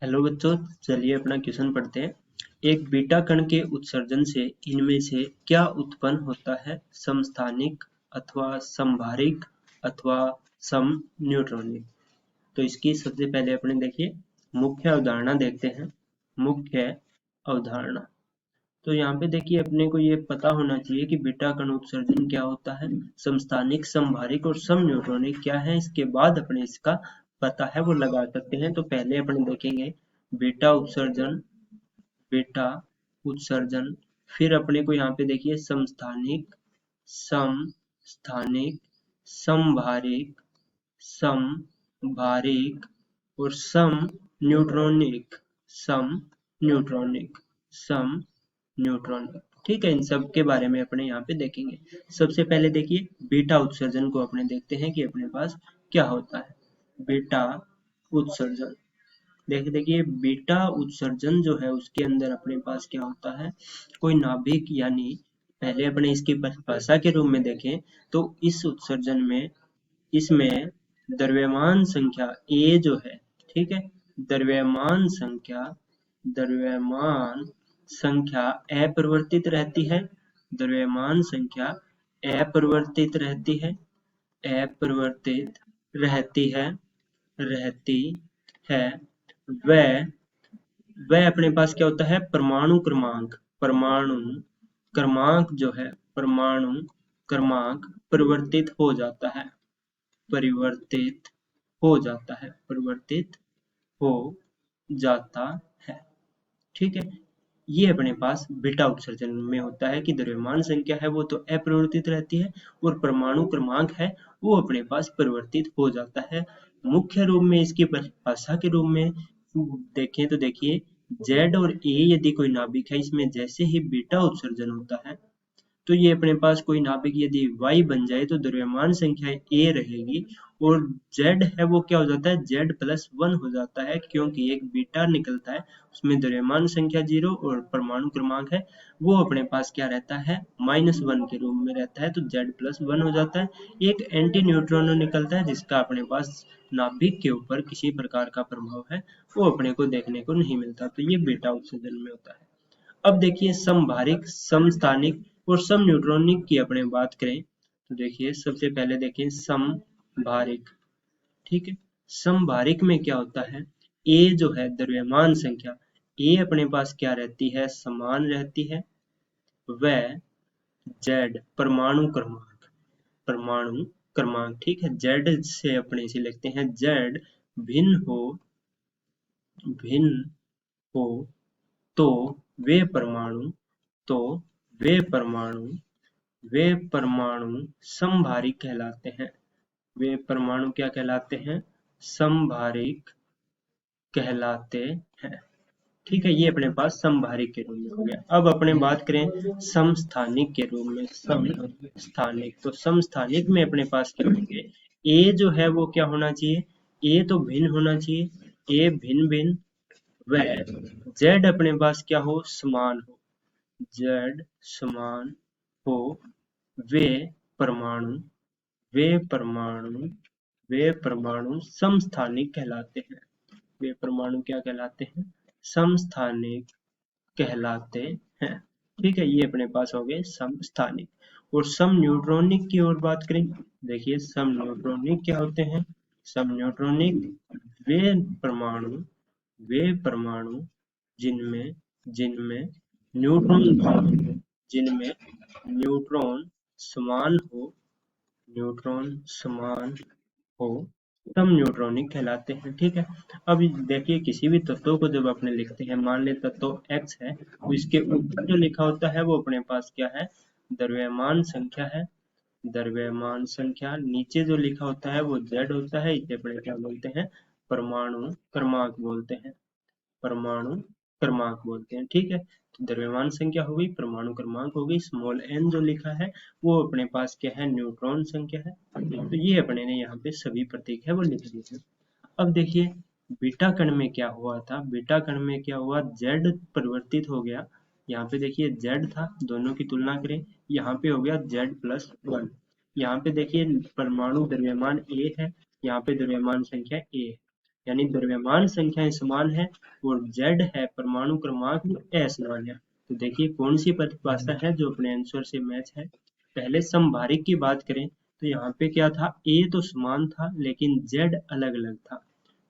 Hello बच्चों, चलिए अपना क्वेश्चन पढ़ते हैं। एक बीटा कण के उत्सर्जन से इनमें से क्या उत्पन्न होता है? समस्थानिक अथवा समभारिक अथवा सम न्यूट्रॉनिक। तो इसकी सबसे पहले अपने देखिए मुख्य अवधारणा देखते हैं। मुख्य अवधारणा, तो यहाँ पे देखिए अपने को ये पता होना चाहिए कि बीटा कण उत्सर्जन क्या होता है, समस्थानिक, समभारिक और सम न्यूट्रॉनिक क्या है। इसके बाद अपने इसका पता है वो लगा सकते हैं। तो पहले अपने देखेंगे बीटा उत्सर्जन, बीटा उत्सर्जन, फिर अपने को यहाँ पे देखिए समस्थानिक, समस्थानिक, समभारिक, समभारिक और सम न्यूट्रॉनिक, सम न्यूट्रॉनिक, सम न्यूट्रॉनिक। ठीक है, इन सब के बारे में अपने यहाँ पे देखेंगे। सबसे पहले देखिए बीटा उत्सर्जन को अपने देखते हैं कि अपने पास क्या होता है। बीटा उत्सर्जन, देखिए बीटा उत्सर्जन जो है उसके अंदर अपने पास क्या होता है, कोई नाभिक, यानी पहले अपने इसकी परिभाषा के रूप में देखें तो इस उत्सर्जन में, इसमें द्रव्यमान संख्या A जो है, ठीक है, द्रव्यमान संख्या, द्रव्यमान संख्या अपरिवर्तित रहती है, द्रव्यमान संख्या अपरिवर्तित रहती है, अपरिवर्तित रहती है, रहती है। वह अपने पास क्या होता है, परमाणु क्रमांक, परमाणु क्रमांक जो है, परमाणु क्रमांक परिवर्तित हो जाता है, परिवर्तित हो जाता है, परिवर्तित हो जाता है। ठीक है, ये अपने पास बीटा उत्सर्जन में होता है कि द्रव्यमान संख्या है वो तो अपरिवर्तित रहती है और परमाणु क्रमांक है वो अपने पास परिवर्तित हो जाता है। मुख्य रूप में इसकी परिभाषा के रूप में देखें तो देखिए Z और A यदि कोई नाभिक है, इसमें जैसे ही बीटा उत्सर्जन होता है तो ये अपने पास कोई नाभिक यदि Y बन जाए तो द्रव्यमान संख्या A रहेगी और Z है वो क्या हो जाता है, Z+1 हो जाता है, क्योंकि एक बीटा निकलता है उसमें द्रव्यमान संख्या 0 और परमाणु क्रमांक है वो अपने पास क्या रहता है, -1 के रूप में रहता है, तो Z+1 हो जाता है। एक एंटी न्यूट्रॉनो निकलता है जिसका अपने पास नाभिक के ऊपर किसी प्रकार का प्रभाव है वो अपने को देखने को नहीं मिलता, तो ये बीटा उत्सर्जन में होता है। अब देखिए समभारिक, समस्थानिक और सम न्यूट्रॉनिक की अपने बात करें तो देखिए सबसे पहले देखिए समभारिक। ठीक है, समभारिक में क्या होता है, A जो है द्रव्यमान संख्या, A अपने पास क्या रहती है, समान रहती है। वह Z परमाणु क्रमांक, परमाणु क्रमांक, ठीक है, Z से अपने इसे लिखते हैं Z भिन्न हो, भिन्न हो तो वे परमाणु, तो वे परमाणु, वे परमाणु समभारिक कहलाते हैं। वे परमाणु क्या कहलाते हैं, समभारिक कहलाते हैं। ठीक है, ये अपने पास समभारिक के रूप में हो गया। अब अपने बात करें समस्थानिक के रूप में, समस्थानिक, तो समस्थानिक में अपने पास क्या होंगे, ए जो है वो क्या होना चाहिए, ए तो भिन्न होना चाहिए, ए भिन्न भिन्न, वह जेड अपने पास क्या हो, समान हो, जेड समान हो, वे परमाणु, वे परमाणु, वे परमाणु समस्थानिक कहलाते हैं। वे परमाणु क्या कहलाते हैं, समस्थानिक कहलाते हैं। ठीक है, ये अपने पास हो गए समस्थानिक। और सम न्यूट्रॉनिक की ओर बात करें, देखिए सम न्यूट्रॉनिक क्या होते हैं, सम न्यूट्रॉनिक वे परमाणु, वे परमाणु जिनमें, जिनमें न्यूट्रॉन, जिनमें न्यूट्रॉन समान हो, न्यूट्रॉन समान हो, सम न्यूट्रॉनिक कहलाते हैं। ठीक है, अब देखिए किसी भी तत्व को जब अपने लिखते हैं, मान ले तत्व x है, तो इसके ऊपर जो लिखा होता है वो अपने पास क्या है, द्रव्यमान संख्या है, द्रव्यमान संख्या, नीचे जो लिखा होता है वो z होता है, इसे अपने क्या बोलते हैं, परमाणु क्रमांक बोलते हैं, परमाणु क्रमांक बोलते हैं। ठीक है, तो द्रव्यमान संख्या हो गई, परमाणु क्रमांक हो गई, स्मॉल n जो लिखा है वो अपने पास क्या है, न्यूट्रॉन संख्या है। तो ये अपने ने यहाँ पे सभी प्रतीक है वो लिख दिए हैं। अब देखिए बीटा कण में क्या हुआ था, बीटा कण में क्या हुआ, z परिवर्तित हो गया। यहाँ पे देखिए z था, दोनों की तुलना करें, यहाँ पे हो गया Z+1। यहाँ पे देखिए परमाणु द्रव्यमान A है, यहाँ पे द्रव्यमान संख्या A है। यानी द्रव्यमान संख्याएं समान है और Z है परमाणु क्रमांक असमान है। तो देखिए कौन सी परिभाषा है जो अपने आंसर से मैच है। पहले समभारिक की बात करें तो यहाँ पे क्या था, A तो समान था लेकिन Z अलग अलग था।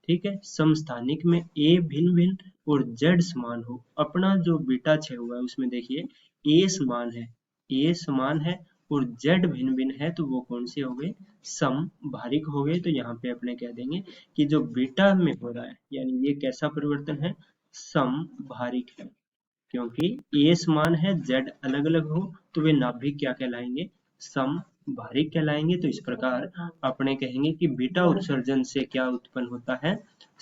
ठीक है, समस्थानिक में A भिन्न भिन्न और Z समान हो। अपना जो बीटा 6 हुआ है उसमें देखिए A समान है, A समान है और Z भिन्न भिन्न है, तो वो कौन से हो गए, समभारिक हो गए। तो यहाँ पे अपने कह देंगे कि जो बीटा में हो रहा है यानी ये कैसा परिवर्तन है, समभारिक है। क्योंकि A समान है Z अलग अलग हो तो वे नाभिक क्या कहलाएंगे, समभारिक कहलाएंगे। तो इस प्रकार अपने कहेंगे कि बीटा उत्सर्जन से क्या उत्पन्न होता है,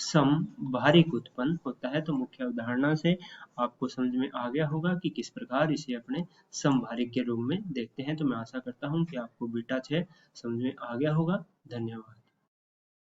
समभारिक उत्पन्न होता है। तो मुख्य अवधारणा से आपको समझ में आ गया होगा कि किस प्रकार इसे अपने समभारिक के रूप में देखते हैं। तो मैं आशा करता हूँ कि आपको बीटा 6 समझ में आ गया होगा। धन्यवाद।